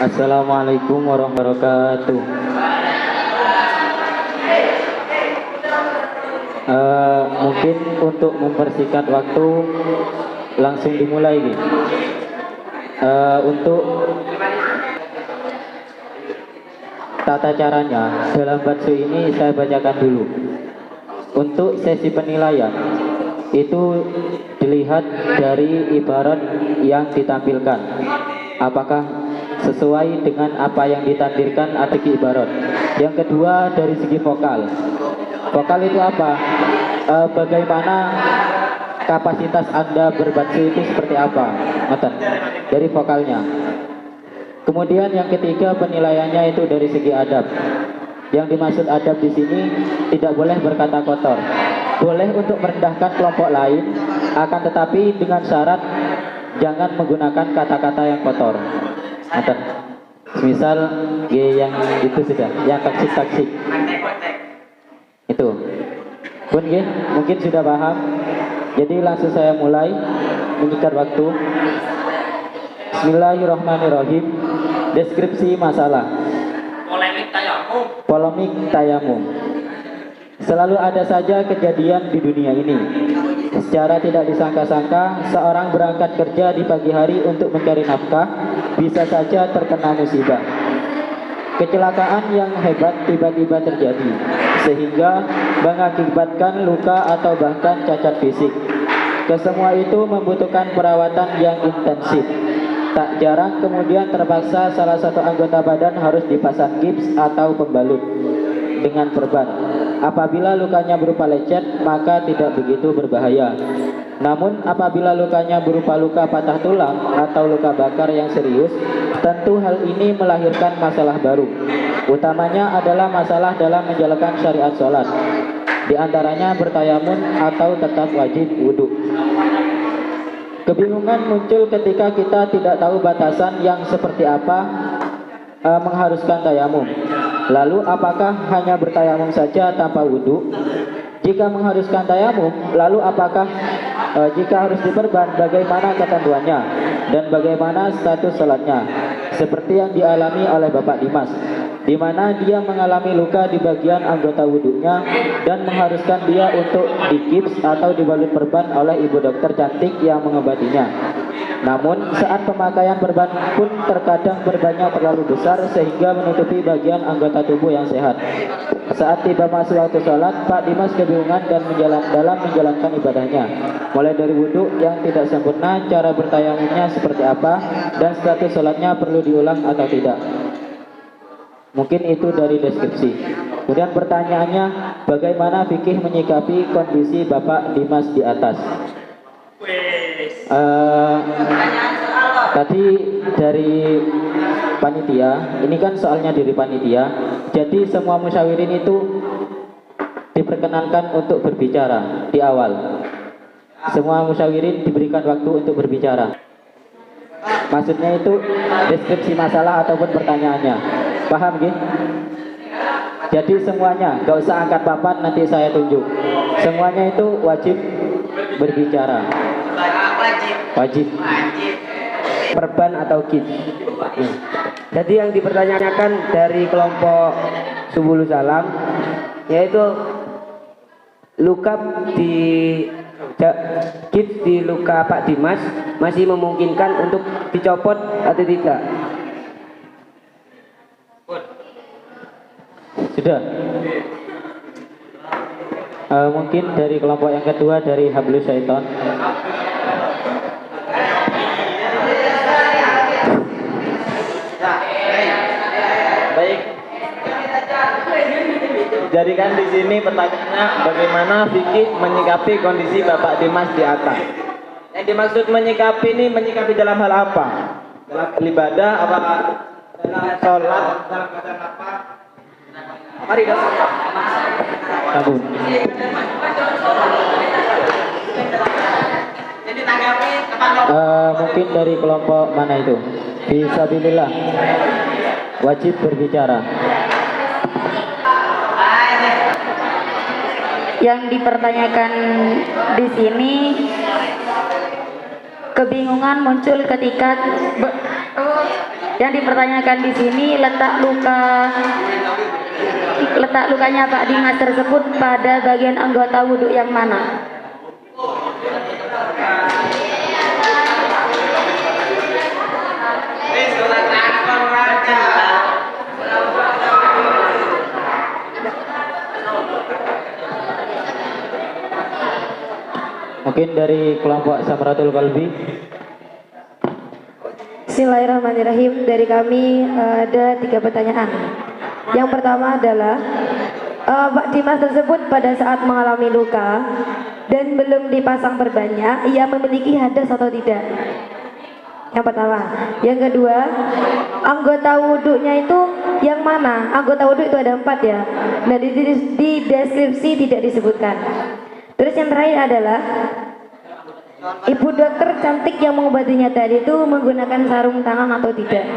Assalamualaikum warahmatullahi wabarakatuh. Mungkin untuk mempersingkat waktu langsung dimulai nih. Untuk tata caranya dalam bakso ini saya bacakan dulu. Untuk sesi penilaian itu dilihat dari ibarat yang ditampilkan. Apakah sesuai dengan apa yang ditampilkan atau ibarat. Yang kedua dari segi vokal. Vokal itu apa? Bagaimana kapasitas Anda berbakso itu seperti apa? Dari vokalnya. Kemudian yang ketiga penilaiannya itu dari segi adab. Yang dimaksud adab di sini tidak boleh berkata kotor. Boleh untuk merendahkan kelompok lain, akan tetapi dengan syarat jangan menggunakan kata-kata yang kotor. Misal yang itu sudah, yang taksik-taksik. Itu. Pun mungkin sudah paham. Jadi langsung saya mulai menyikat waktu. Bismillahirrahmanirrahim. Deskripsi masalah. Polemik tayamum. Selalu ada saja kejadian di dunia ini. Secara tidak disangka-sangka, seorang berangkat kerja di pagi hari untuk mencari nafkah, bisa saja terkena musibah. Kecelakaan yang hebat tiba-tiba terjadi, sehingga mengakibatkan luka atau bahkan cacat fisik. Kesemua itu membutuhkan perawatan yang intensif. Tak jarang kemudian terpaksa salah satu anggota badan harus dipasang gips atau pembalut dengan perban. Apabila lukanya berupa lecet, maka tidak begitu berbahaya. Namun apabila lukanya berupa luka patah tulang atau luka bakar yang serius, tentu hal ini melahirkan masalah baru. Utamanya adalah masalah dalam menjalankan syariat sholat. Di antaranya bertayamun atau tetap wajib wudhu. Kebingungan muncul ketika kita tidak tahu batasan yang seperti apa mengharuskan tayamum. Lalu apakah hanya bertayamum saja tanpa wudhu? Jika mengharuskan tayamum, lalu apakah jika harus diperban, bagaimana ketentuannya dan bagaimana status sholatnya? Seperti yang dialami oleh Bapak Dimas, di mana dia mengalami luka di bagian anggota wudhunya dan mengharuskan dia untuk digips atau dibalut perban oleh ibu dokter cantik yang mengobatinya. Namun saat pemakaian perban pun terkadang perbannya terlalu besar sehingga menutupi bagian anggota tubuh yang sehat. Saat tiba masuk waktu sholat, Pak Dimas kebingungan dan dalam menjalankan ibadahnya. Mulai dari wudhu yang tidak sempurna, cara bertayamumnya seperti apa, dan status sholatnya perlu diulang atau tidak. Mungkin itu dari deskripsi. Kemudian pertanyaannya, bagaimana fikih menyikapi kondisi Bapak Dimas di atas? Tadi dari panitia, ini kan soalnya dari panitia. Jadi semua musyawirin itu diperkenankan untuk berbicara di awal. Semua musyawirin diberikan waktu untuk berbicara. Maksudnya itu deskripsi masalah ataupun pertanyaannya. Paham gitu? Jadi semuanya, gak usah angkat papan nanti saya tunjuk. Semuanya itu wajib berbicara. Wajib. Perban atau gips. Jadi yang dipertanyakan dari kelompok Subulus Salam yaitu luka di gips di luka Pak Dimas masih memungkinkan untuk dicopot atau tidak? Sudah. Mungkin dari kelompok yang kedua dari Hablus Syaiton. Baik. Jadi kan di sini pertanyaannya bagaimana fikih menyikapi kondisi Bapak Dimas di atas. Yang dimaksud menyikapi ini menyikapi dalam hal apa? Dalam ibadah apa? Dalam sholat? Dalam badan apa? Mari dong. Sambung. Mungkin dari kelompok mana itu? Fisabilillah. Wajib berbicara. Yang dipertanyakan di sini, kebingungan muncul ketika Yang dipertanyakan di sini letak lukanya Pak Dimas tersebut pada bagian anggota wudhu yang mana? Mungkin dari kelompok Samratul Qalbi. Bismillahirrahmanirrahim. Dari kami ada 3 pertanyaan. Yang pertama adalah Pak Dimas tersebut pada saat mengalami luka dan belum dipasang perbannya, ia memiliki hadas atau tidak? Yang pertama. Yang kedua, anggota wudhunya itu yang mana? Anggota wudhu itu ada 4 ya. Nah di deskripsi tidak disebutkan. Terus yang terakhir adalah Ibu dokter cantik yang mengobatinya tadi itu menggunakan sarung tangan atau tidak?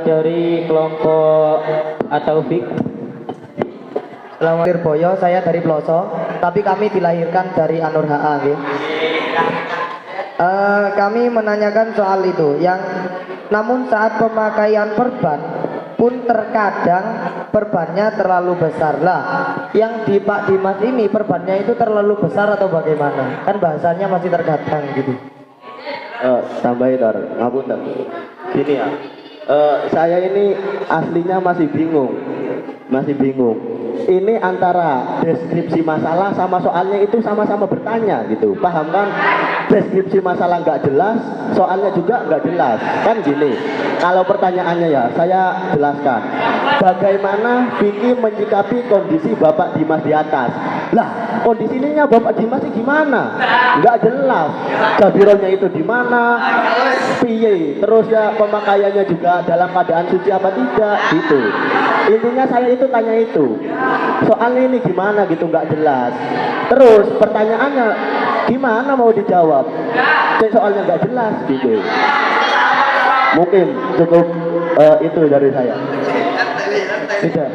Dari kelompok Ataufik. Selamat Boyo, saya dari Ploso, tapi kami dilahirkan dari Anur HA. Kami menanyakan soal itu, namun saat pemakaian perban pun terkadang perbannya terlalu besar lah. Yang di Pak Dimas ini perbannya itu terlalu besar atau bagaimana? Kan bahasanya masih terkadang gitu. Tambahin ngapunten. Gini ya, saya ini aslinya masih bingung. Ini antara deskripsi masalah sama soalnya itu sama-sama bertanya gitu, paham kan? Deskripsi masalah nggak jelas, soalnya juga nggak jelas, kan gini. Kalau pertanyaannya ya, saya jelaskan. Bagaimana Vicky menyikapi kondisi Bapak Dimas di atas? Lah, kondisinya Bapak Dimas ini gimana? Nggak jelas. Jabironya itu di mana? Piye? Terus ya pemakaiannya juga dalam keadaan suci apa tidak? Gitu. Intinya saya itu tanya itu. Soalnya ini gimana gitu, nggak jelas. Terus pertanyaannya gimana mau dijawab? Soalnya nggak jelas gitu. Mungkin cukup itu dari saya. Sudah.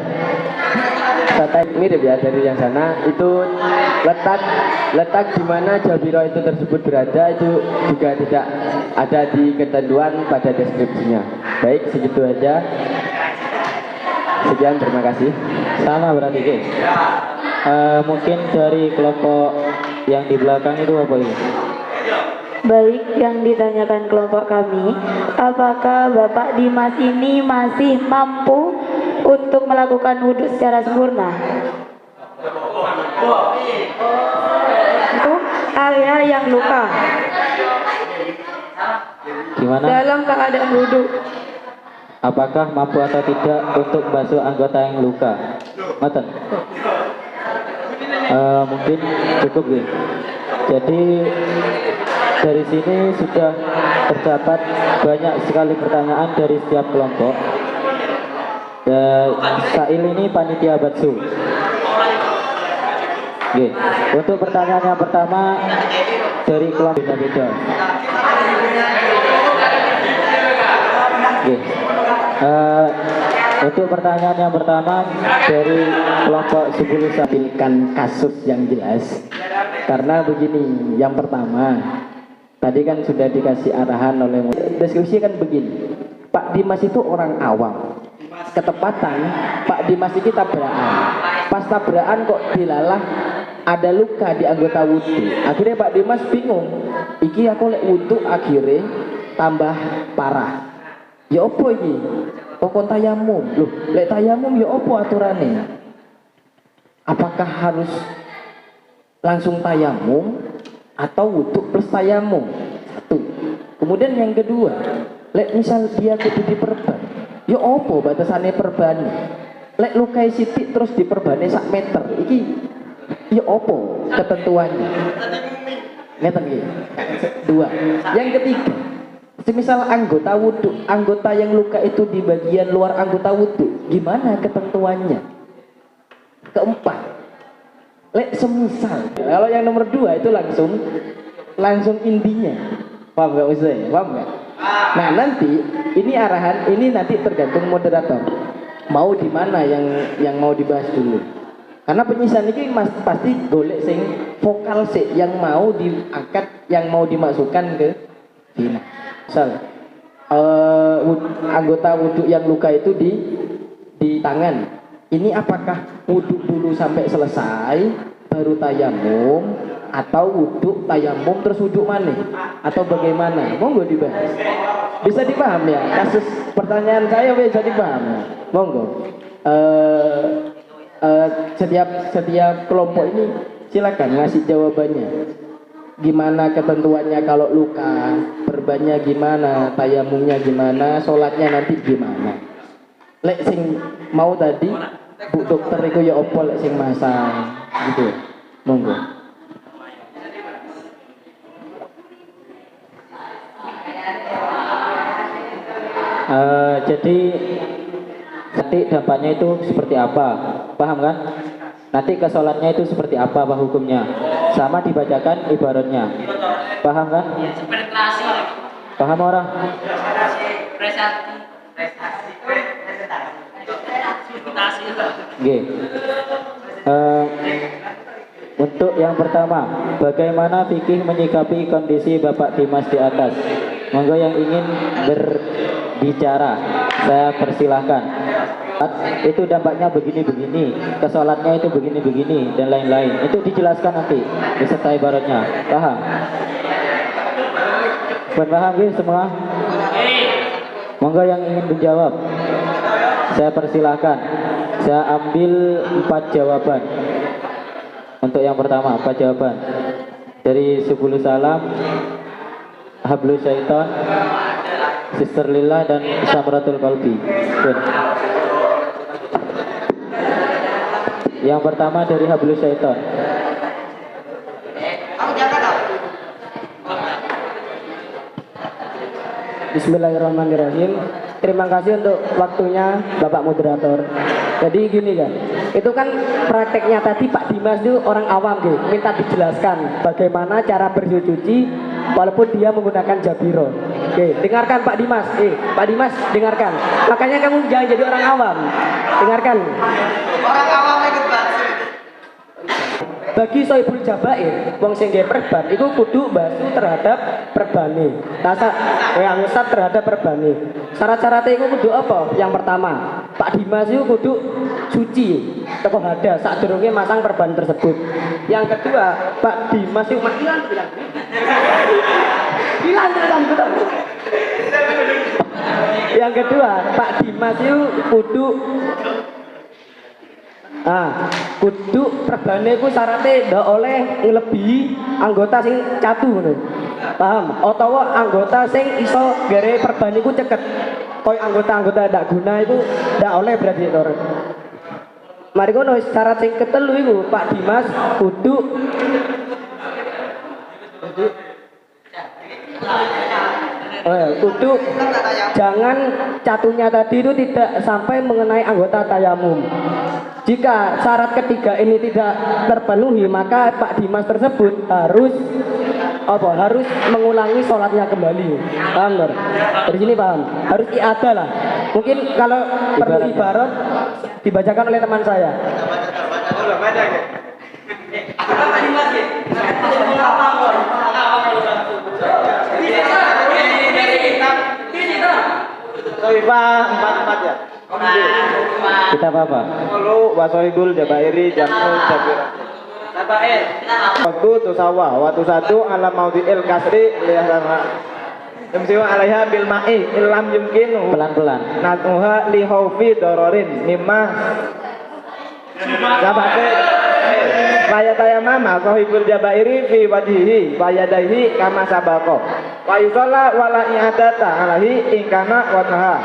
Kata mirip ya dari yang sana, itu letak di mana Jabiro itu tersebut berada itu juga tidak ada di ketentuan pada deskripsinya. Baik, segitu aja. Sekian, terima kasih. Sama berarti guys. Mungkin dari kelompok yang di belakang itu apa ini? Baik, yang ditanyakan kelompok kami, apakah Bapak Dimas ini masih mampu untuk melakukan wudhu secara sempurna? Untuk area yang luka Gimana? dalam keadaan wudhu. Apakah mampu atau tidak untuk basuh anggota yang luka? Matan. Mungkin cukup guys. Jadi dari sini sudah terdapat banyak sekali pertanyaan dari setiap kelompok. Sail ini panitia Batsu. Oke. Untuk pertanyaan yang pertama dari kelompok beda-beda. Oke. Untuk pertanyaan yang pertama dari kelompok 10 sampilkan kasus yang jelas. Karena begini, yang pertama tadi kan sudah dikasih arahan oleh deskripsi kan begini. Pak Dimas itu orang awam. Ketepatan Pak Dimas ini tabrakan. Pas tabrakan kok dilalah ada luka di anggota wudhu. Akhirnya Pak Dimas bingung. Iki aku lek wudhu akhirnya tambah parah. Ya opo iki? Pokok tayamum. Loh, lek tayamum ya opo aturane? Apakah harus langsung tayamum atau wudhu plus tayamum? Satu. Kemudian yang kedua, lek misal dia kudu diperban, ya opo batasannya perban? Lek lukai sithik terus diperbane sak meter, iki ya opo ketentuannya? Ngeten iki. Dua. Yang ketiga, semisal anggota wudhu, anggota yang luka itu di bagian luar anggota wudhu, gimana ketentuannya? Keempat, lek semisal, kalau yang nomor 2 itu langsung intinya, paham nggak Ustaz? Paham nggak? Nah nanti ini arahan ini nanti tergantung moderator. Mau di mana yang mau dibahas dulu. Karena penyisan ini pasti golek sing vokal sih yang mau diangkat, yang mau dimasukkan ke final. Misal anggota wudhu yang luka itu di tangan. Ini apakah wudhu dulu sampai selesai baru tayamum, atau wudhu tayamum terus wudhu mana, atau bagaimana? Monggo dibahas. Bisa dipaham ya? Kasus pertanyaan saya bisa dipaham. Monggo. Setiap kelompok ini silakan ngasih jawabannya. Gimana ketentuannya kalau luka, perbannya gimana, tayamumnya gimana, sholatnya nanti gimana. Lek sing mau tadi Bu dokter itu ya opo lek sing masang gitu. Monggo. Jadi nanti dampaknya itu seperti apa, paham kan? Nanti ke sholatnya itu seperti apa hukumnya, sama dibacakan ibaratnya, paham kan? Paham orang? Oke. Untuk yang pertama, bagaimana fikih menyikapi kondisi Bapak Dimas di atas? Monggo yang ingin berbicara, saya persilahkan. Itu dampaknya begini-begini, kesolatnya itu begini-begini, dan lain-lain. Itu dijelaskan nanti beserta ibaratnya. Paham? Paham semua? Monggo yang ingin menjawab, saya persilahkan. Saya ambil 4 jawaban. Untuk yang pertama 4 jawaban dari 10 salam, Hablus Syaitan, Sister Lila, dan Samratul Qalbi. Yang pertama dari Hablus Syaitan. Bismillahirrahmanirrahim. Terima kasih untuk waktunya Bapak Moderator. Jadi gini kan, itu kan prakteknya tadi Pak Dimas itu orang awam gitu, minta dijelaskan bagaimana cara bersuci walaupun dia menggunakan jabiro. Oke, dengarkan Pak Dimas. Pak Dimas dengarkan. Makanya kamu jangan jadi orang awam. Dengarkan. Orang awam ikut bagi soibul jabair, wong sing nggih perban iku kudu basuh terhadap perbane. Ngusap terhadap perbane. Syarat-syaratnya iku kudu apa? Yang pertama, Pak Dimas itu kudu suci teko hadas sadurunge masang perban tersebut. Yang kedua, Pak Dimas itu bilang. Yang kedua, Pak Dimas itu kudu kudu perbane ku syaratnya ndak oleh ngelebihi anggota sing catu ngono. Paham? Utawa anggota sing iso gere perbane ku ceket. Koy anggota-anggota ndak guna itu ndak oleh berarti to. Mari ngono syarat sing ketelu iku Pak Dimas kudu jangan catunya tadi itu tidak sampai mengenai anggota tayamum. Jika syarat ketiga ini tidak terpenuhi, maka Pak Dimas tersebut harus mengulangi sholatnya kembali. Paham nggak? Dari sini paham? Harus i'adah lah. Mungkin kalau perlu ibarat dibacakan oleh teman saya. Soifah 44 ya. Kita apa? Lalu wasoidul jabairi jamul jabira. Jabair. Waktu tusawa, waktu satu alam maudil kasri liyahana. Yamsiwa alaiha bil ma'i illam yumkinu. Pelan-pelan. Natuha li khaufi dororin mimma. Sabate. Faya mama sahibul jabairi fi wajhihi fayadaihi kama sabaqo. Wa yusalla wala i'adata alaihi ingkana wataha.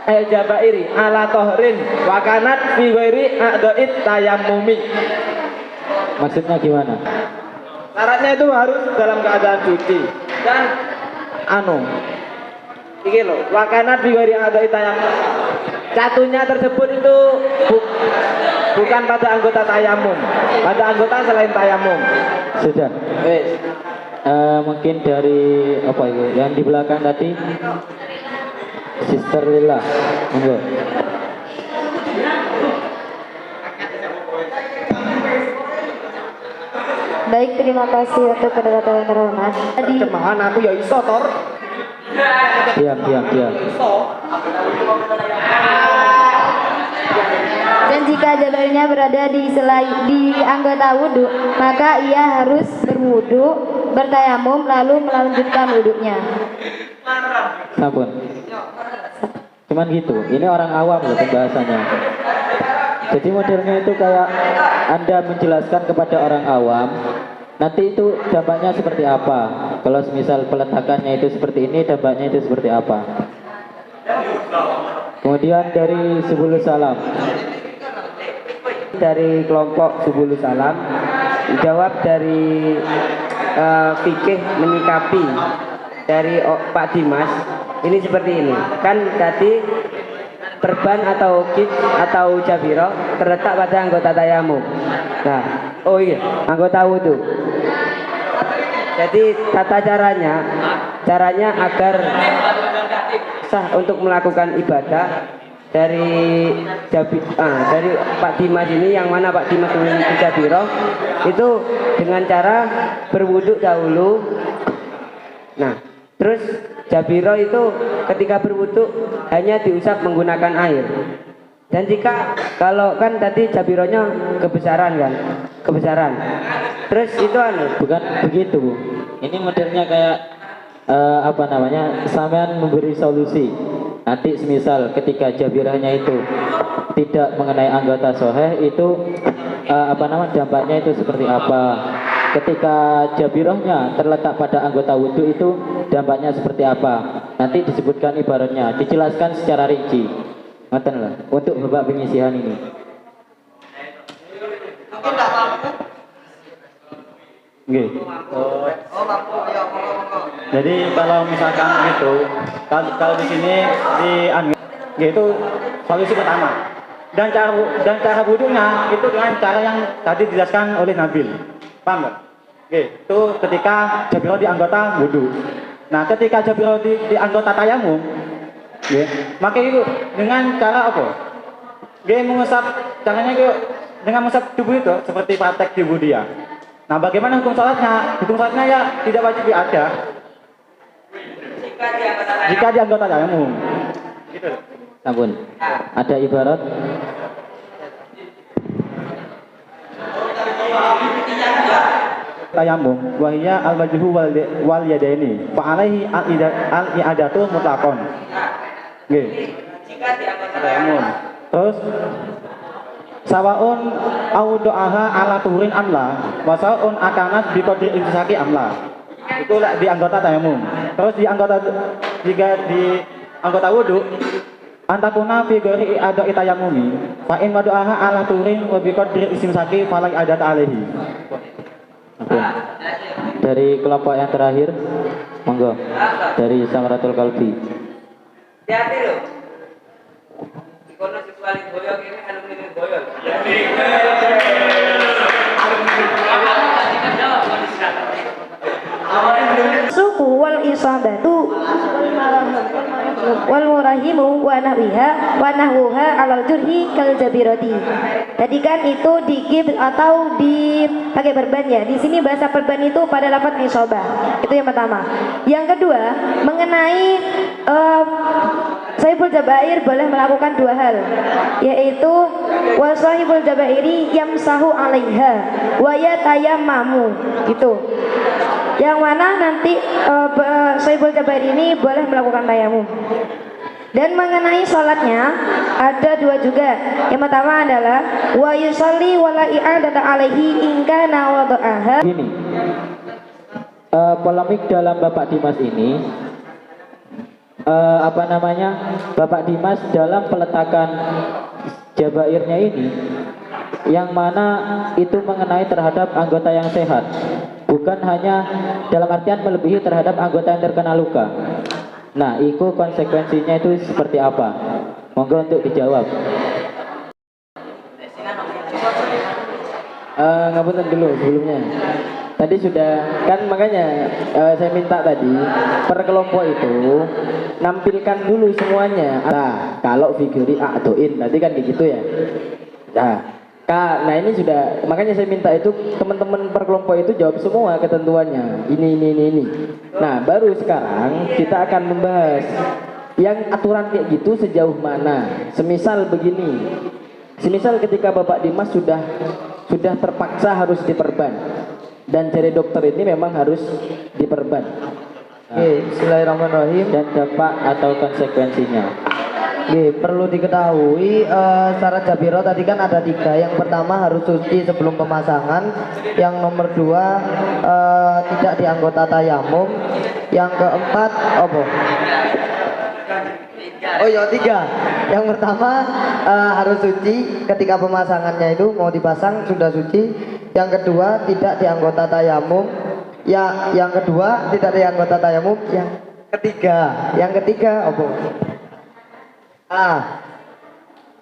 Jabairi ala tohrin wakanat fi ghairi a'dait tayammumi. Maksudnya gimana? Syaratnya itu harus dalam keadaan suci dan iki lho, wakanat fi ghairi a'dait tayammum. Catunya tersebut itu bukan pada anggota tayamum, pada anggota selain tayamum. Sudah. Mungkin dari apa itu? Yang di belakang tadi, Sister Lila, monggo. Baik, terima kasih untuk kedekatan yang terhormat. Tadi Cemahan aku ya iso tor. Diam. dan jika jabalnya berada di anggota wudhu, maka ia harus berwudhu, bertayamum, lalu melanjutkan wudhunya. Sampun. Cuman gitu. Ini orang awam loh pembahasannya. Jadi modelnya itu kayak Anda menjelaskan kepada orang awam, nanti itu dampaknya seperti apa. Kalau misal peletakannya itu seperti ini, dampaknya itu seperti apa. Kemudian dari Subulus Salam. Dari kelompok Subulus Salam jawab dari fikih menyikapi dari Pak Dimas ini seperti ini. Kan tadi perban atau kit atau jabiro terletak pada anggota tayamum. Nah, oh iya, anggota wudhu. Jadi tata caranya agar sah untuk melakukan ibadah dari dari Pak Dimas ini, yang mana Pak Dimas memiliki jabiro, itu dengan cara berwudhu dahulu. Nah, terus jabiro itu ketika berwudhu hanya diusap menggunakan air. Dan jika kalau kan tadi jabironya kebesaran. Terus itu Bukan begitu, Bu. Ini modelnya kayak sampean memberi solusi. Nanti semisal ketika jabirahnya itu tidak mengenai anggota soheh, itu dampaknya itu seperti apa. Ketika jabirahnya terletak pada anggota wudhu, itu dampaknya seperti apa. Nanti disebutkan ibaratnya, dijelaskan secara rinci. Ngoten lah untuk babak penyisihan ini. Nggih. Jadi kalau misalkan gitu, kalau di sini itu solusi pertama. Dan cara wudhunya itu dengan cara yang tadi dijelaskan oleh Nabil. Paham nggak? Oke, itu ketika jabiro di anggota wudhu. Nah, ketika jabiro di anggota tayamum, maka itu dengan cara apa? Mengusap, caranya dengan mengusap tubuh itu seperti praktek di Budia. Nah, bagaimana hukum sholatnya? Hukum sholatnya ya tidak wajib ada jika di anggota tayamum. Gitu. Ampun. Ada ibarat tayamum wahia al-wajhu wal yadaini fa alaihi al-i'adatu mutlaqan. Nggih. Jika di anggota tayamum. Terus sawaun au do'aha ala tuhurin amla wa sawaun akanat bi qadri imsaki amla. Itu di anggota tayamum. Terus jika di anggota wudu antakuna fi ghairi ada tayamumi fa in wa do'aha ala tuhurin wa bi qadri imsaki fala adat alaihi. Oke. Dari kelompok yang terakhir, monggo. Dari Samaratul Kalbi. Hati-hati loh. Kono siswali boyong ini alumni boyong. suku wal isabatu wal murahimu wa nahwuha alal jurhi kal jabirati. Tadi kan itu digib atau dipakai perban ya. Di sini bahasa perban itu pada lafaz isabah. Itu yang pertama. Yang kedua, mengenai sahibul jabair boleh melakukan dua hal, yaitu wa sahibul jabairi yamsahu 'alaiha wa yatayammamu. Gitu. Yang mana nanti sahibul jabair ini boleh melakukan tayamum. Dan mengenai sholatnya ada dua juga. Yang pertama adalah wa yusalli wa la i'adata 'alaihi in kana wada'aha. Gini. Polemik dalam Bapak Dimas ini Bapak Dimas dalam peletakan jabairnya ini yang mana itu mengenai terhadap anggota yang sehat, bukan hanya dalam artian melebihi terhadap anggota yang terkena luka. Nah, itu konsekuensinya itu seperti apa? Monggo untuk dijawab. Ngapunten dulu sebelumnya. tadi sudah kan, makanya saya minta tadi per kelompok itu nampilkan dulu semuanya. Nah, kalau figuri a'doin tadi kan kayak gitu ya. Nah ini sudah, makanya saya minta itu teman-teman per kelompok itu jawab semua ketentuannya. Ini. Nah, baru sekarang kita akan membahas yang aturan kayak gitu sejauh mana. Semisal begini. Semisal ketika Bapak Dimas sudah terpaksa harus diperban dan dari dokter ini memang harus diperban. Oke, bismillahirrahmanirrahim. Dan dampak atau konsekuensinya. Oke, perlu diketahui syarat Jabiro tadi kan ada 3. Yang pertama harus suci sebelum pemasangan. Yang nomor 2 tidak di anggota tayamum. Yang keempat apa? Oh ya 3. Yang pertama harus suci ketika pemasangannya itu mau dipasang sudah suci. Yang kedua tidak di anggota tayamum. Ya, yang kedua tidak di anggota tayamum. Yang ketiga apa?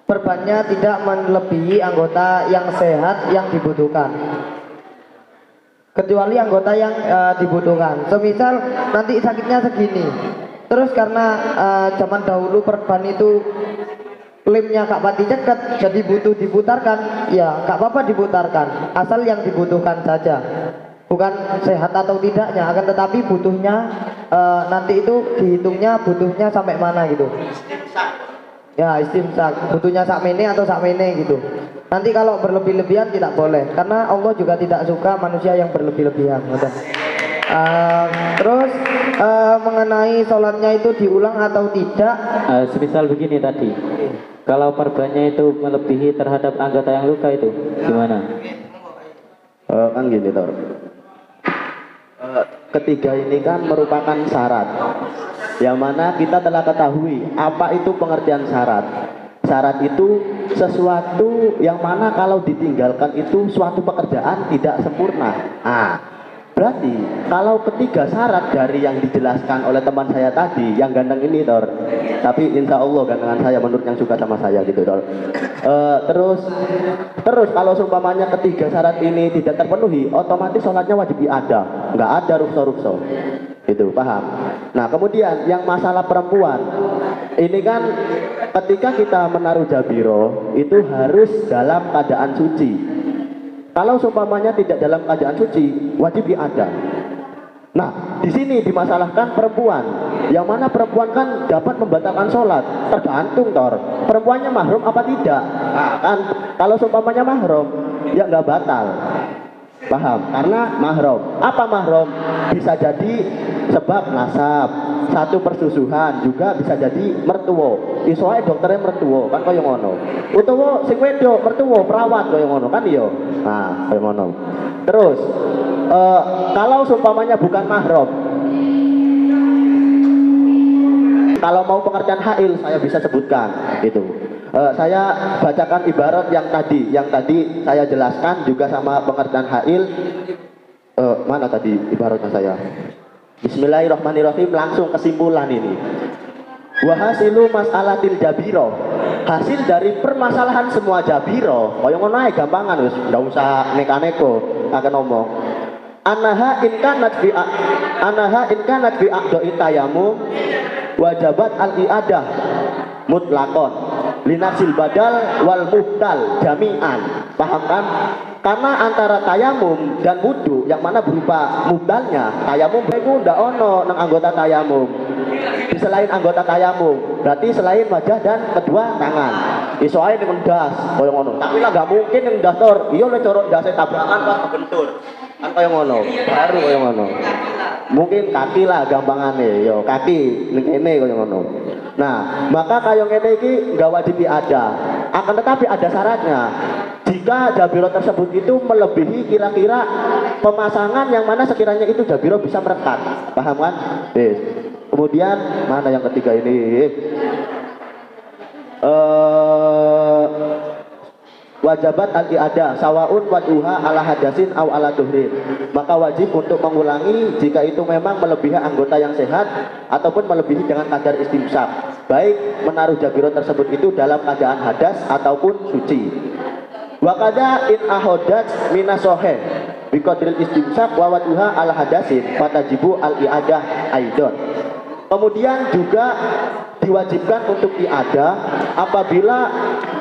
Perbannya tidak melebihi anggota yang sehat yang dibutuhkan, kecuali anggota yang dibutuhkan. Semisal nanti sakitnya segini, terus karena zaman dahulu perban itu lemnya gak pati ceket, jadi butuh diputarkan, ya gak apa-apa diputarkan, asal yang dibutuhkan saja, bukan sehat atau tidaknya, akan tetapi butuhnya nanti itu dihitungnya butuhnya sampai mana gitu. Ya, istimsak, butuhnya sakmene atau sakmene gitu. Nanti kalau berlebih-lebihan tidak boleh, karena Allah juga tidak suka manusia yang berlebih-lebihan. Terus mengenai sholatnya itu diulang atau tidak? Semisal begini tadi, kalau perbannya itu melebihi terhadap anggota yang luka itu gimana? Kan gini Tor. Ketiga ini kan merupakan syarat, yang mana kita telah ketahui apa itu pengertian syarat. Syarat itu sesuatu yang mana kalau ditinggalkan itu suatu pekerjaan tidak sempurna. Berarti kalau ketiga syarat dari yang dijelaskan oleh teman saya tadi, yang ganteng ini Tor, tapi insya Allah gantengan saya menurut yang suka sama saya gitu Tor. Terus kalau seumpamanya ketiga syarat ini tidak terpenuhi, otomatis sholatnya wajib ada, nggak ada rukso, itu paham. Nah kemudian yang masalah perempuan ini kan ketika kita menaruh jabiro itu harus dalam keadaan suci. Kalau seumpamanya tidak dalam keadaan suci, wajib ada. Nah, di sini dimasalahkan perempuan, yang mana perempuan kan dapat membatalkan sholat, tergantung Tor. Perempuannya mahrum apa tidak? Nah, kan kalau seumpamanya mahrum, ya nggak batal. Paham? Karena mahrum. Apa mahrum? Bisa jadi sebab nasab, satu persusuhan, juga bisa jadi mertuo. Isoe dokternya mertuo, kan kaya ngono. Utawa sing wedok mertuo perawat kaya ngono kan iya. Nah, kaya ngono. Terus kalau seumpamanya bukan mahram, kalau mau pengertian hail saya bisa sebutkan gitu. Saya bacakan ibarat yang tadi saya jelaskan juga sama pengertian hail. Mana tadi ibaratnya saya? Bismillahirrahmanirrahim, langsung kesimpulan ini. Wahasilu mas'alatil jabiro, hasil dari permasalahan semua jabiro, kaya ngono ae gampangan wis, ndak usah neko-neko akan ngomong. Anaha in kanat bi aqdoi tayamum wajabat al-iadah mutlaqon linasil badal wal muhdal jami'an. Paham kan? Karena antara tayamum dan wudu yang mana berupa mudalnya, tayamum itu ndak ono nang anggota tayamum. Di selain anggota tayamum, berarti selain wajah dan kedua tangan. Iso ae dengan das koyo ngono. Tapi lah gak mungkin yang das Tor. Iya le corok dase tabrakan pas kebentur. Kan koyo ngono. Baru koyo ngono. Mungkin kaki lah gampangane, yo kaki ning kene koyo ngono. Nah, maka kaya ngene iki enggak wajib ada. Akan tetapi ada syaratnya. Jika jabiro tersebut itu melebihi kira-kira pemasangan yang mana sekiranya itu jabiro bisa merekat. Paham kan? Yes. Kemudian mana yang ketiga ini? Wajabat al-i'adah sawaun waduha ala hadasin aw ala duhrin. Maka wajib untuk mengulangi jika itu memang melebihi anggota yang sehat ataupun melebihi dengan kadar istimsak, baik menaruh jabiro tersebut itu dalam keadaan hadas ataupun suci. Wa kada in ahodat minasohe biqadril istimsak wa waduha al hadasin fatajibu al i'adah aidon. Kemudian juga diwajibkan untuk i'adah apabila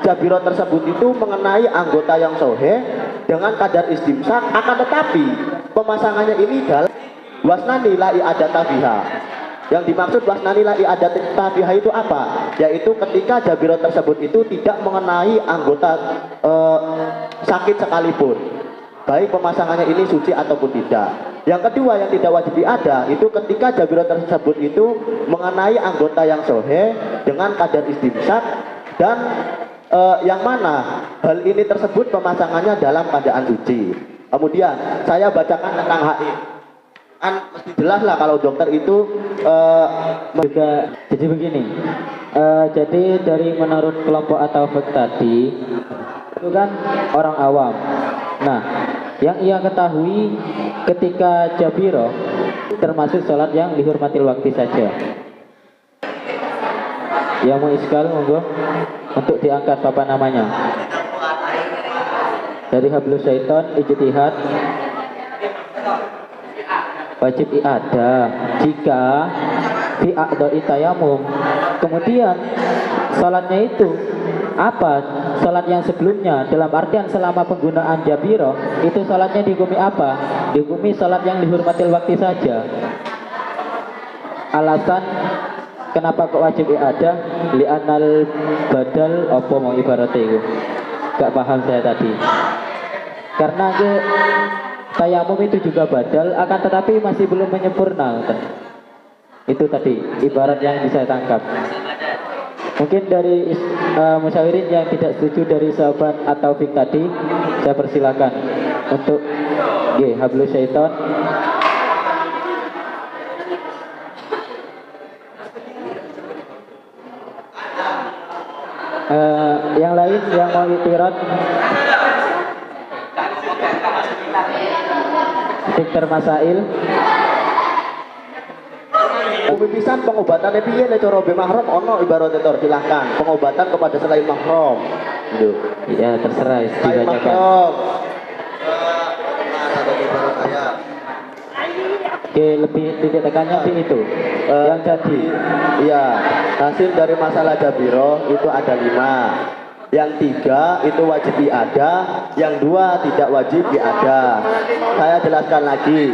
jabiro tersebut itu mengenai anggota yang soheh dengan kadar istimsak, akan tetapi pemasangannya ini dalam wasnani la i'adata biha. Yang dimaksud wasnani la i'adata biha itu apa? Yaitu ketika jabiro tersebut itu tidak mengenai anggota sakit sekalipun, baik pemasangannya ini suci ataupun tidak. Yang kedua yang tidak wajib ada itu ketika jabiro tersebut itu mengenai anggota yang soheh dengan kadar istimsak dan yang mana hal ini tersebut pemasangannya dalam keadaan suci. Kemudian saya bacakan tentang haid. Kan mesti jelas lah kalau dokter itu juga. Jadi begini, jadi dari menurut kelompok atau fik tadi itu kan orang awam. Nah, yang ia ketahui ketika jabiro termasuk sholat yang dihormati waktu saja. Yang mau iskal monggo untuk diangkat apa namanya. Dari hablus syaiton ijtihad wajib i'adah jika fi a'dha'i tayamum. Kemudian salatnya itu apa? Salat yang sebelumnya dalam artian selama penggunaan jabiro itu salatnya dihukumi apa? Dihukumi salat yang dihormati waktu saja. Alasan kenapa kok wajib i'adah? Li'anal badal apa mau ibaratnya itu? Gak paham saya tadi. Karena ke tayamum itu juga badal, akan tetapi masih belum menyempurna. Itu tadi ibarat yang bisa tangkap. Mungkin dari musyawirin yang tidak setuju dari sahabat atau fik tadi, saya persilakan untuk hablus syaiton. Yang lain yang mau itirat, Dr. Masail. Pemipisan pengobatan piye nek cara be mahram ono ibarat etor, silahkan pengobatan kepada selain mahram. Gitu. Ya terserah Selain dibacakan. mahram. Oke, lebih titik tekannya di itu. Yang tadi. Iya, hasil dari masalah jabiro itu ada 5. Yang 3 itu wajib ada, yang 2 tidak wajib ada. Saya jelaskan lagi.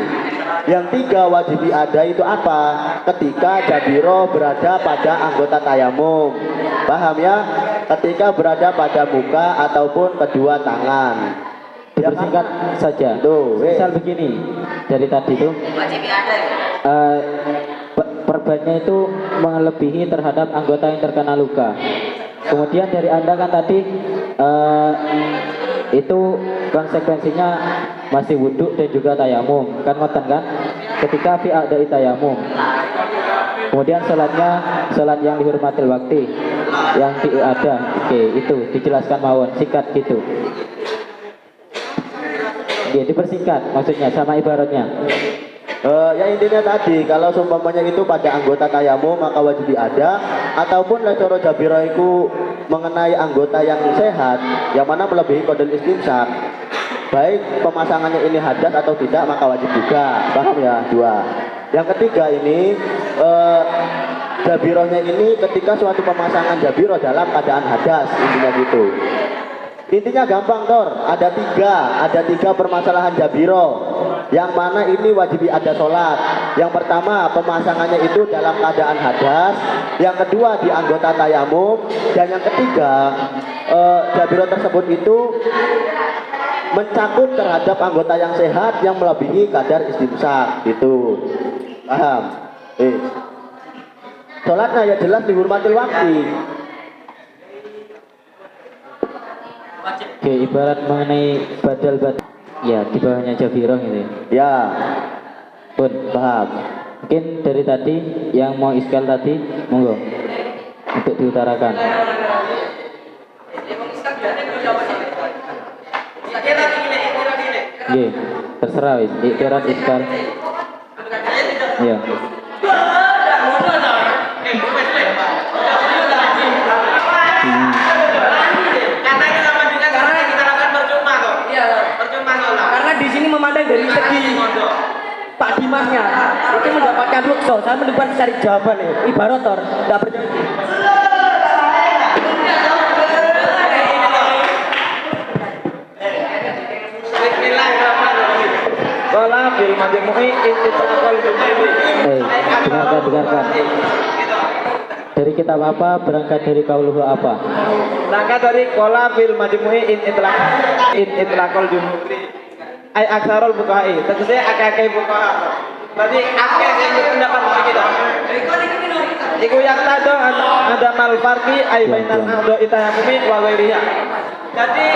Yang 3 wajib ada itu apa? Ketika jabiro berada pada anggota tayamum. Paham ya? Ketika berada pada muka ataupun kedua tangan. Dipersingkat saja. Tuh, Misal begini, dari tadi tuh perbannya itu melebihi terhadap anggota yang terkena luka. Kemudian dari Anda kan tadi itu konsekuensinya masih wudhu dan juga tayamum, kan ngoten kan? Ketika fi a'dha'i tayamum. Kemudian salat yang dihormati waktu, yang diada. Oke, itu dijelaskan mawon, sikat gitu. Oke, dipersingkat maksudnya sama ibaratnya. Ya intinya tadi kalau seumpamanya itu pada anggota tayamum maka wajib ada, ataupun lecoro jabiro itu mengenai anggota yang sehat yang mana melebihi kodel istimsak, baik pemasangannya ini hadas atau tidak maka wajib juga. Paham ya? 2. Yang ketiga ini jabirohnya ini ketika suatu pemasangan jabiro dalam keadaan hadas, intinya gitu. Intinya gampang Tor, ada 3 permasalahan jabiro yang mana ini wajib ada sholat. Yang pertama pemasangannya itu dalam keadaan hadas, yang kedua di anggota tayamum, dan yang ketiga jabiro tersebut itu mencakup terhadap anggota yang sehat yang melebihi kadar istimsak gitu. Paham? Sholatnya ya jelas dihormati waktu. Oke, ibarat mengenai badal ya di bawahnya jabiro gitu. Ya, Pun paham. Mungkin dari tadi yang mau iskal tadi, monggo untuk diutarakan. Oke, terserah wis. Iktirat iskal. Ya. Karena di sini memandang dari saya mencoba cari jawaban nih. Ibarator, nggak percaya. Qala fil majmu'i itlaqal jumhuri. Dengarkan. Dari kitab apa? Berangkat dari kauluhu apa? Berangkat dari qala fil majmu'i itlaqal jumhuri. Ai aksarul fuqaha. Tegese akeh fuqaha. Berarti akeh yang berpendapat seperti kita. Iku yang tado ada mal farqi ai bainal a'dha itayamumi wa ghairiha. Jadi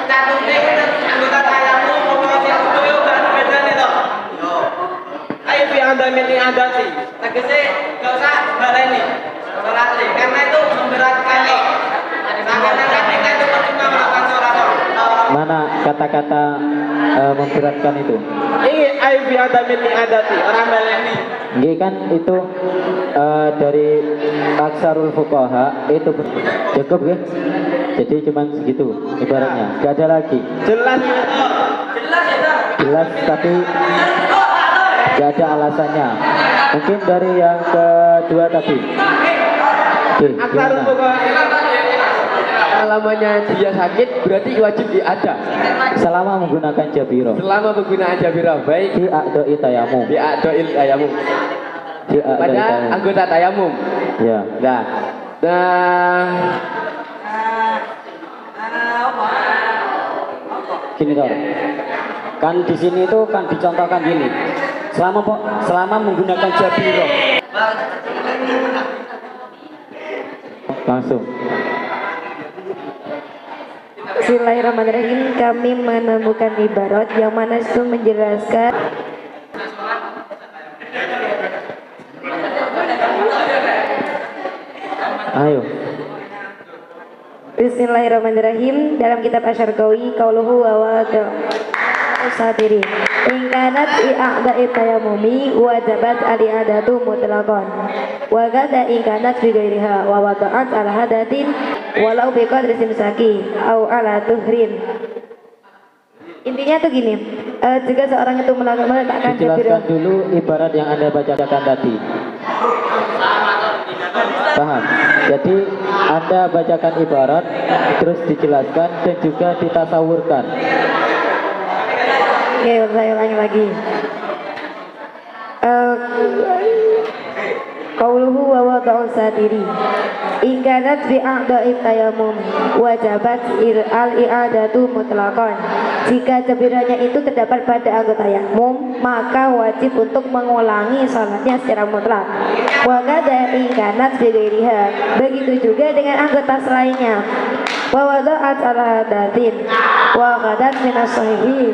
catune anggota tayamum apa sing kudu gak bedane to. Ai fi adamin adati. Tegese gak usah baleni. Salat karena itu memberatkan nih. Seakan-akan kita itu percuma melakukan sholat. Mana kata-kata memberatkan itu? Ini ai fi adamin adati. Orang baleni. Nggih kan itu dari aksarul fuqaha itu cukup nggih. Jadi cuma segitu ibaratnya. Gak ada lagi. Jelas. Jelas tapi gak ada alasannya. Mungkin dari yang kedua tadi. Oke, Aksarul gimana? fuqaha. Selamanya dia sakit berarti wajib diada. Selama menggunakan jabiro. Selama penggunaan jabirah baik Di a'doi tayamum. di a'doil tayamum. Di a'doi Pada tayamum. anggota tayamum. Ya. Nah, Gini toh. Kan di sini itu kan dicontohkan gini. Selama menggunakan jabiro. Langsung. Bismillahirrahmanirrahim. Kami menemukan ibarat yang mana itu menjelaskan Ayo. Bismillahirrahmanirrahim. Dalam kitab Asyarqawi qauluhu wa wadu sadiri in kanat fi a'da'i tayammumi wajabat al-i'adatu mutlaqan wa kadza in kanat fi ghairiha wa wada'at ala hadatin walau bi qadri simsaki au ala tuhrin. Intinya tuh gini, jika seorang itu meletakkan Dijelaskan dulu ibarat yang Anda bacakan tadi. Paham? Jadi Anda bacakan ibarat, terus dijelaskan dan juga ditasawurkan. Oke, saya ulangi lagi. Qauluhu wa wada'u satiri in kanat fi a'da'i tayammum wajabat al-i'adatu mutlaqan. Jika jabirahnya itu terdapat pada anggota tayamum, maka wajib untuk mengulangi salatnya secara mutlak. Wa kadza in kanat fi ghairiha. Begitu juga dengan anggota selainnya. Wa wada'at ala hadatin wa qadat min as-sahihi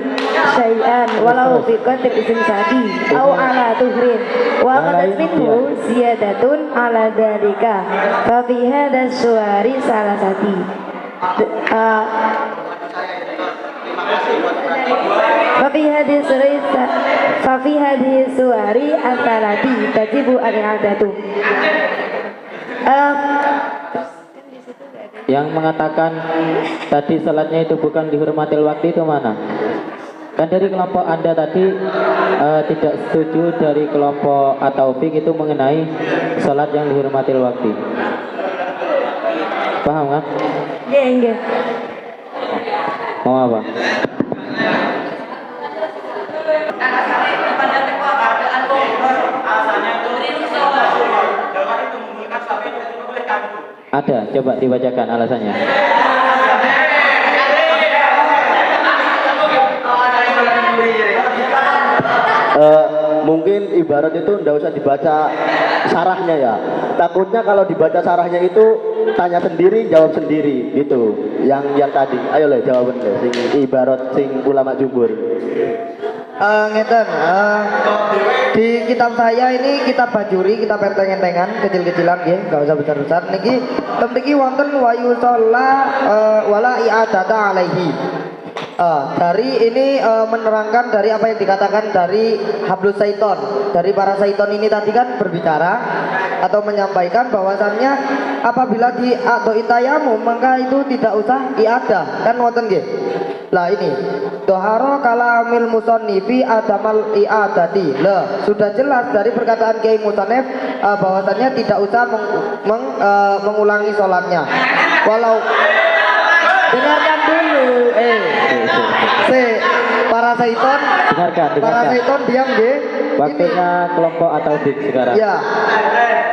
syai'an walau bi qadri istimsaki au ala tuhrin wa qadat minhu ziyadatun ala dzalika fa fi hadha suwari salasati. Fa fi hadhihi suwari as-salati tajibu al-i'adatu. Yang mengatakan tadi salatnya itu bukan dihormatil waktu itu mana? Kan dari kelompok Anda tadi tidak setuju dari kelompok At-Taufik itu mengenai salat yang dihormatil waktu. Paham kan? Nggih. Mau apa? Ada, coba dibacakan alasannya. Mungkin ibarat itu ndak usah dibaca sarahnya ya. Takutnya kalau dibaca sarahnya itu tanya sendiri, jawab sendiri gitu. Yang tadi, ayo lah jawaban deh. Sing ibarat sing ulama jumhur. Ngeten, di kitab saya ini kitab Bajuri, kitab enteng-entengan, kecil-kecilan nggih, enggak usah besar-besar. Niki temtiki wonten wa yusalla wala i'adata alaihi. Dari ini menerangkan dari apa yang dikatakan dari hablus syaiton, dari para syaiton ini tadi kan berbicara atau menyampaikan bahwasannya apabila di atau itayamum maka itu tidak usah iadah, kan wonten nggih. Lah ini toharo kalamil musannifi adamal i'adati. Lah sudah jelas dari perkataan Kiai Musannif bahwasannya tidak usah mengulangi sholatnya. Walau dengarkan dulu, para syaiton, para syaiton diam deh. Waktunya kelompok atau dik sekarang. Ya.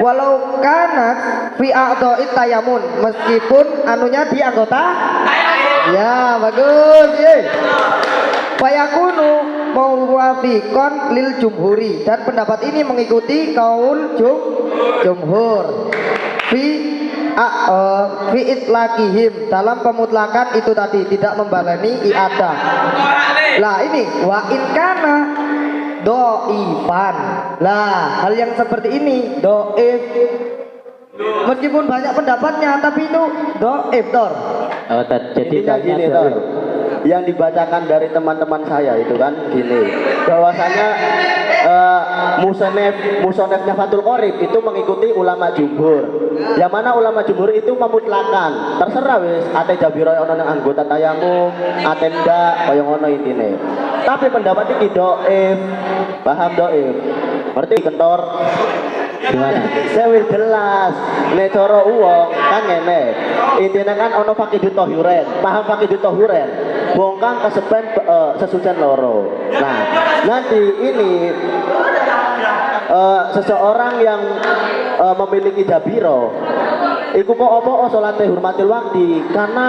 Walau kanat fi a'dha'it tayamun, meskipun anunya di anggota. Ya, bagus, ye. Fayakunu muwafiqan lil jumhuri, dan pendapat ini mengikuti kaul jumhur. Fi itlaqihim, dalam pemutlakan itu tadi tidak membaleni i'adah. Lah ini wa in kana do'ifan. Lah hal yang seperti ini do'if, meskipun banyak pendapatnya tapi itu do'if Tor. Oh, jadi Intinya gini Tor, yang dibacakan dari teman-teman saya itu kan gini, bahwasanya musonefnya Fathul Qorib itu mengikuti ulama jumhur, yang mana ulama jumhur itu memutlakan terserah wis ate jabiro ono nang anggota tayamum ate ndak kaya ngono intine. Tapi pendapat iki doif, paham doif, ngerti kentor Gimana? saya jelas nek cara uang kan ngene intinya kan ono fakidut tohuren, paham fakidut tohuren, bongkang kesepen sesucian loro. Nah nanti ini seseorang yang memiliki jabiro iku kok apa salate hurmatil waktu, karena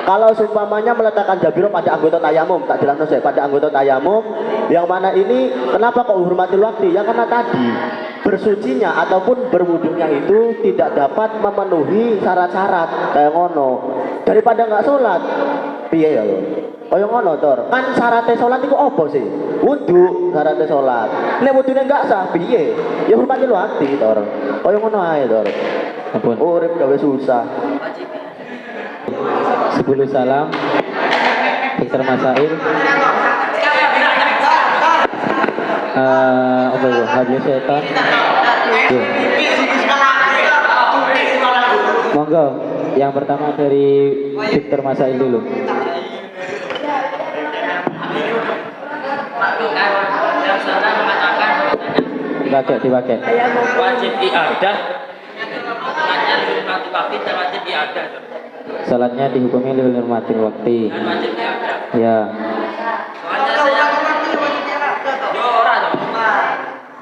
kalau seumpamanya meletakkan jabiro pada anggota tayamum, tak jelasno saya pada anggota tayamum yang mana ini kenapa kok hurmatil waktu, ya karena tadi bersucinya ataupun berwudunya itu tidak dapat memenuhi syarat-syarat kayak ngono, daripada nggak sholat piye ya lo kaya ngono Tor, kan syaratnya sholat itu apa sih? Wudu syaratnya sholat, nek wudune nggak sah piye ya hurmatil waktu Tor, kaya ngono ae Tor. Ampun. Urip gawe susah. Sebelum salam Dr. Masail apa itu? Habis setan. Monggo, yang pertama dari Dr. Masail dulu. Dipakai. Wajib iadah, sholatnya dihormati waktu dan wajib iadah. Salatnya dihukumi dihormati waktu. Dan wajib iadah. Ya. Soalnya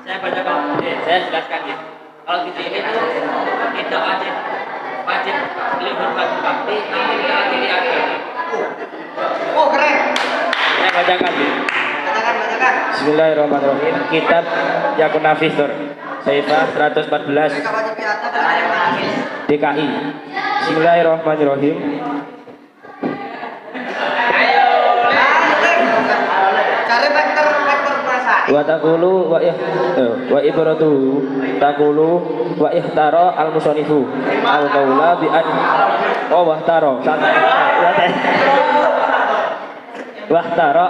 saya baca saya jelaskan ya. Kalau di sini itu tidak wajib dihormati waktu, namun wajib iadah. Oh keren. Saya bacakan ya. Bismillahirrahmanirrahim. Kitab Yakun Nafis Tor. Saifah 114 DKI. Bismillahirrahmanirrahim. Wa taqulu wa ibratu taqulu wa ihtara al musanifu al qaula bi an wa ihtara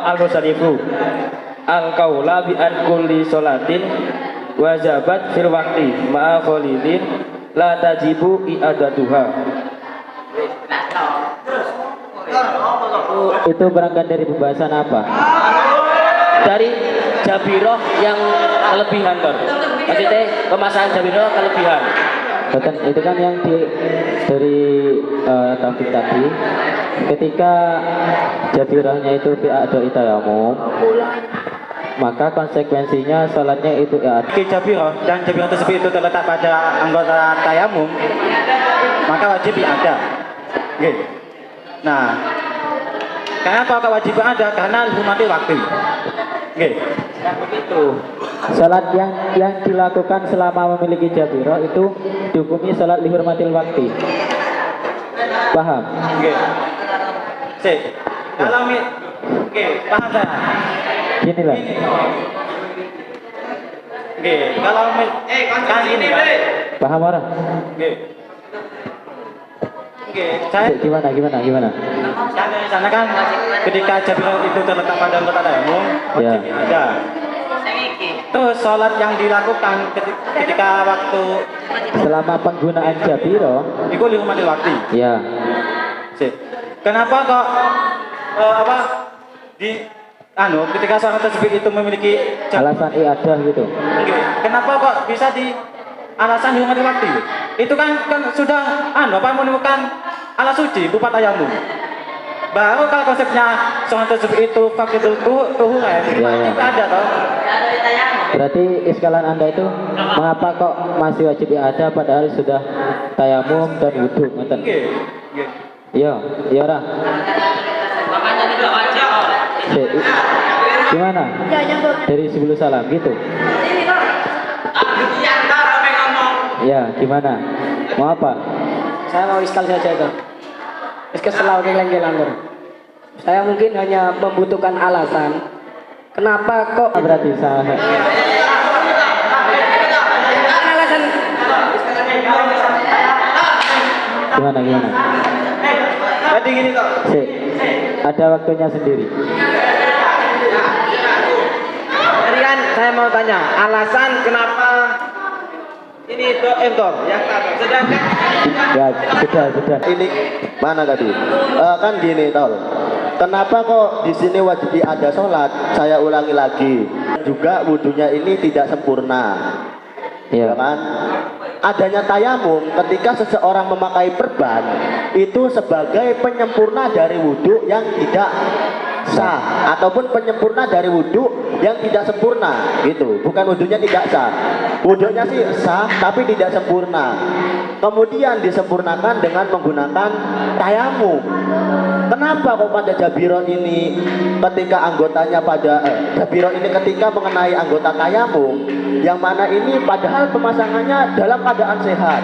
al musanifu al qaula bi an kulli salatin wajabat fil waqti ma'a khalidin la tajibu i'adatuha. Itu berangkat dari pembahasan apa? Dari jabiroh yang kelebihan Tor. Maksudnya pemasangan jabiroh kelebihan. Betul, itu kan yang dari tafsir tadi, ketika jabirahnya itu ada itayamum, maka konsekuensinya salatnya itu ya. Jabiro dan jabiro tersebut itu terletak pada anggota tayamum, maka wajib ada. Oke. Nah, kenapa kewajiban ada? Karena hurmati waktu. Oke. Yang begitu. Salat yang dilakukan selama memiliki jabiro itu dihukumi salat dihormatil waktu. Paham? Oke. Sik. Kalau oke, paham saya. Gini lah. Oke, kalau kan ini kan. Paham orang? Oke. Oke, saya Gimana? kan di sana kan ketika jabiro itu terletak pada anggota tayamum, wajib ada. Terus sholat yang dilakukan ketika waktu Selama penggunaan jabiro, itu dihormati waktu. ya. Sip. Kenapa kok apa di ketika seorang tersebut itu memiliki Alasan iadah gitu. Oke, kenapa kok bisa di alasan dihormati waktu? Itu kan sudah menemukan alas suci berupa tayamum. Baru kalau konsepnya seorang tersebut itu fakir tuhur ya, itu ada toh. Berarti iskalan Anda itu mengapa kok masih wajib ada padahal sudah tayamum dan wudu ngoten. Oke. Iya, iya ora. Gimana? Dari sebelum salam gitu. Ya, gimana? Mau apa? Saya mau iskal saja itu. Iskal selalu geleng-geleng. Saya mungkin hanya membutuhkan alasan. Kenapa kok Berarti salah. alasan Gimana? Jadi gini toh. Sik. Ada waktunya sendiri. Jadi kan saya mau tanya, alasan kenapa ini toh yang sedangkan Ya, sudah. Ini mana tadi? Kan gini tol. Kenapa kok di sini wajib ada sholat? Saya ulangi lagi. Juga wudhunya ini tidak sempurna. Iya. Ya kan? Adanya tayamum ketika seseorang memakai perban itu sebagai penyempurna dari wudhu yang tidak sah ataupun penyempurna dari wudhu yang tidak sempurna gitu. Bukan wudhunya tidak sah, wudhunya sih sah tapi tidak sempurna. Kemudian disempurnakan dengan menggunakan tayamum. Kenapa kok pada Jabiro ini ketika anggotanya Jabiro ini ketika mengenai anggota tayamum yang mana ini padahal pemasangannya dalam keadaan sehat,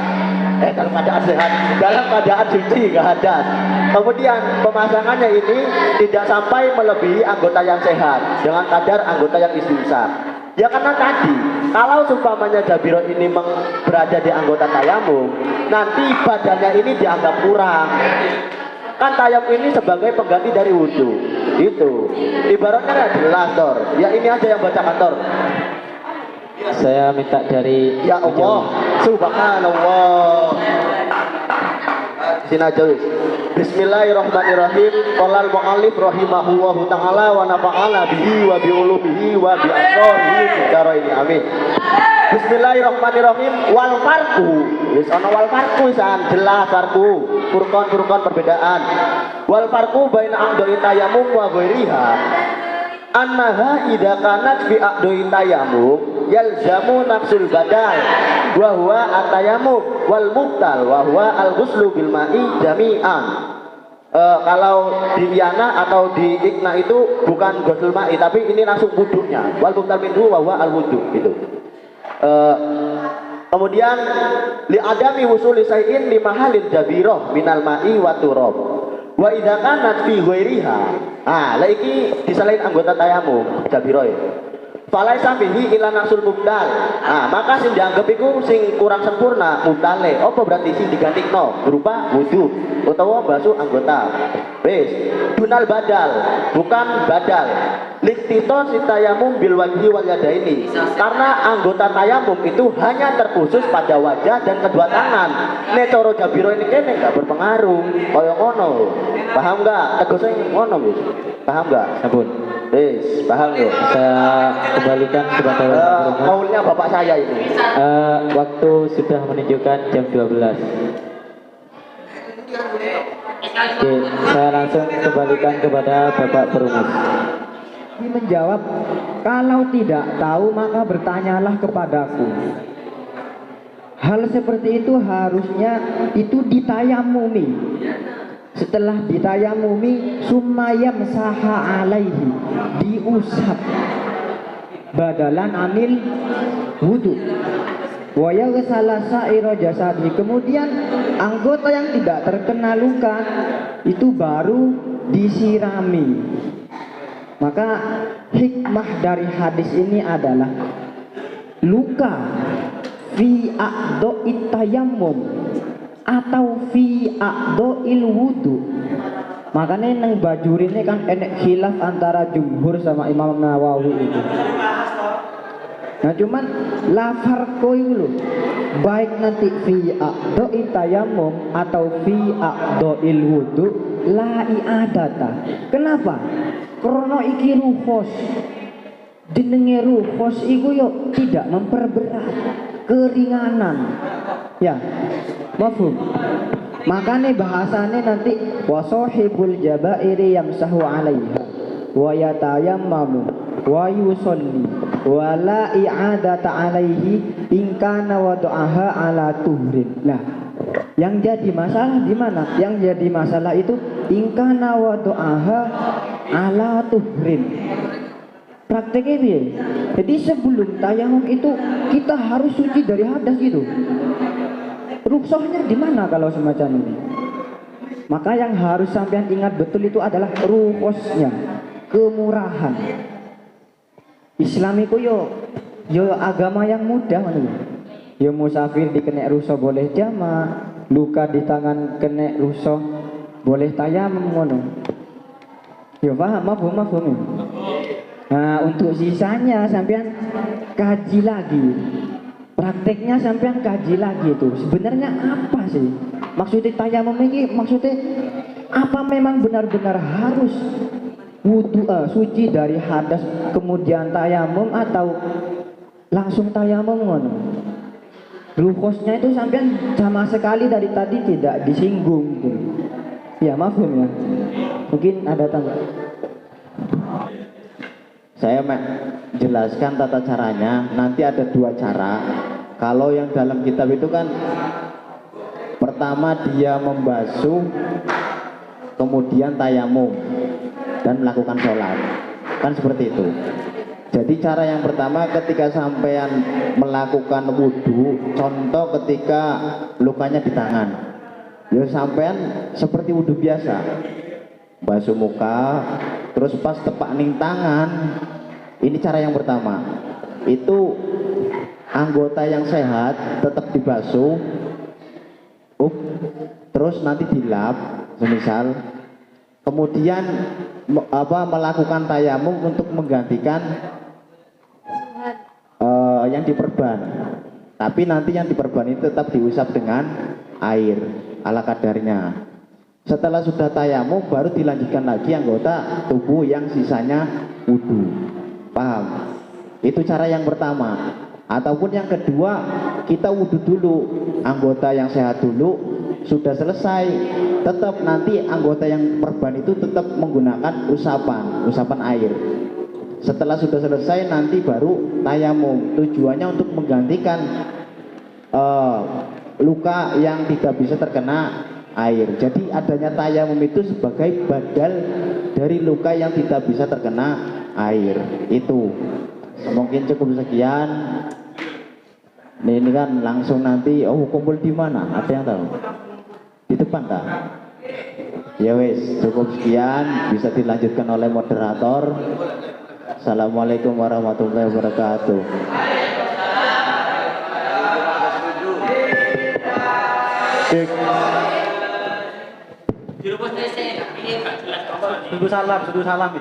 dalam keadaan suci nggak hadas. Kemudian pemasangannya ini tidak sampai melebihi anggota yang sehat dengan kadar anggota yang istinsak. Ya karena tadi kalau seumpamanya Jabiro ini berada di anggota tayamum, nanti badannya ini dianggap kurang. Kan tayamum ini sebagai pengganti dari wudhu. Itu ibaratnya ya jelas Tor. Ya ini aja yang baca kantor. Saya minta dari Ya Allah, subhanallah. Sini aja wis. Bismillahirrahmanirrahim. Qolal mu'allif rahimahullahu ta'ala wa nafa'ala bihi wa bi'ulumihi wa bi'asrarihi bicara ini. Amin. Bismillahirrahmanirrahim. Wal farqu. Wis ana wal farqu san jelas farqu. Furqan perbedaan. Wal farqu baina aqdoi tayamum wa ghairiha. Annaha idza kanat bi aqdoi tayamum yalzamu nafsul badal wa huwa at-tayammum wal mubtal wa huwa al-ghuslu bil ma'i jami'an. Kalau di Yana atau di Ikna itu bukan ghusl ma'i tapi ini langsung wudhunya. Wal mubtal minhu wa huwa al-wudhu gitu. Kemudian li adami wusuli syai'in li mahalil jabirah minal ma'i wa turab. Wa idza kanat fi ghairiha. Lah iki disalahin anggota tayamum jabirah. Falaisa bihi ila nasul mubdal. Maka sing dianggap iku sing kurang sempurna mubdale. Apa berarti sing digantikno berupa wudu utawa basuh anggota. Wis, dunal badal, bukan badal. Liktito si tayamum bil wajhi wal yadaini. Karena anggota tayamum itu hanya terkhusus pada wajah dan kedua tangan. Nek cara Jabiro ini kene enggak berpengaruh. Kaya ngono. Paham enggak? Tegese ngono wis. Paham enggak? Sabun. Wis, paham ya? Saya kembalikan kepada Bapak Kaulnya bapak saya ini. waktu sudah menunjukkan jam 12. Oke, saya langsung kembalikan kepada Bapak Perumus. Menjawab, kalau tidak tahu maka bertanyalah kepadaku. Hal seperti itu harusnya itu ditayamumi. Setelah ditayamumi sumayam saha alaihi, diusap badalan anil wudu wa yaghsala sa'ira jasadi. Kemudian anggota yang tidak terkena luka itu baru disirami. Maka hikmah dari hadis ini adalah luka fi a'dha'it tayammum atau fi a'dha'il wudu. Makanya nang bajur ini kan enek khilaf antara jumhur sama Imam Nawawi itu. Nah cuman la farqo itu loh, baik nanti fi a'dha'it tayammum atau fi a'dha'il wudu la i'adata. Kenapa? Karena iki rukhos. Jenenge rukhos iku yo tidak memperberat, keringanan. Ya, mafhum. Makanya bahasane nanti wasahibul jabairi yamsahu 'alaiha wa yatayammamu wa yusolli wa la i'adata 'alaihi in kana wada'aha 'ala tuhrin. Nah, yang jadi masalah di mana? Yang jadi masalah itu in kana wada'aha 'ala tuhrin. Prakteknya piye? Jadi sebelum tayamum itu kita harus suci dari hadas itu. Rukhsahnya di mana kalau semacam ini? Maka yang harus sampean ingat betul itu adalah rukhsahnya, kemurahan. Islam itu yo agama yang mudah mana? Yo musafir dikena rukhsah boleh jama, luka di tangan kena rukhsah boleh tayamum ngono. Yo paham mafhum. Nah, untuk sisanya sampean kaji lagi. Prakteknya sampean kaji lagi itu. Sebenarnya apa sih? Maksudnya tayamum ini maksudnya apa memang benar-benar harus wudu suci dari hadas kemudian tayamum atau langsung tayamum ngono? Rukhsahnya itu sampean sama sekali dari tadi tidak disinggung gitu. Ya, mafhum ya. Mungkin ada tambah. Saya jelaskan tata caranya. Nanti ada dua cara. Kalau yang dalam kitab itu kan pertama dia membasuh, kemudian tayamum dan melakukan sholat, kan seperti itu. Jadi cara yang pertama ketika sampean melakukan wudhu, contoh ketika lukanya di tangan, ya sampean seperti wudhu biasa, basuh muka, terus pas tepak ning tangan. Ini cara yang pertama. Itu anggota yang sehat tetap dibasuh, terus nanti dilap, semisal. Kemudian melakukan tayamum untuk menggantikan yang diperban. Tapi nanti yang diperban itu tetap diusap dengan air ala kadarnya. Setelah sudah tayamum baru dilanjutkan lagi anggota tubuh yang sisanya wudu. Paham? Itu cara yang pertama. Ataupun yang kedua, kita wudu dulu, anggota yang sehat dulu, sudah selesai, tetap nanti anggota yang perban itu tetap menggunakan usapan air. Setelah sudah selesai nanti baru tayamum. Tujuannya untuk menggantikan luka yang tidak bisa terkena air. Jadi adanya tayamum itu sebagai badal dari luka yang tidak bisa terkena air. Itu mungkin cukup sekian. Ini kan langsung nanti kumpul di mana? Ada yang tahu? Di depan tak? Ya wes, cukup sekian, bisa dilanjutkan oleh moderator. Assalamualaikum warahmatullahi wabarakatuh. Sungguh salam.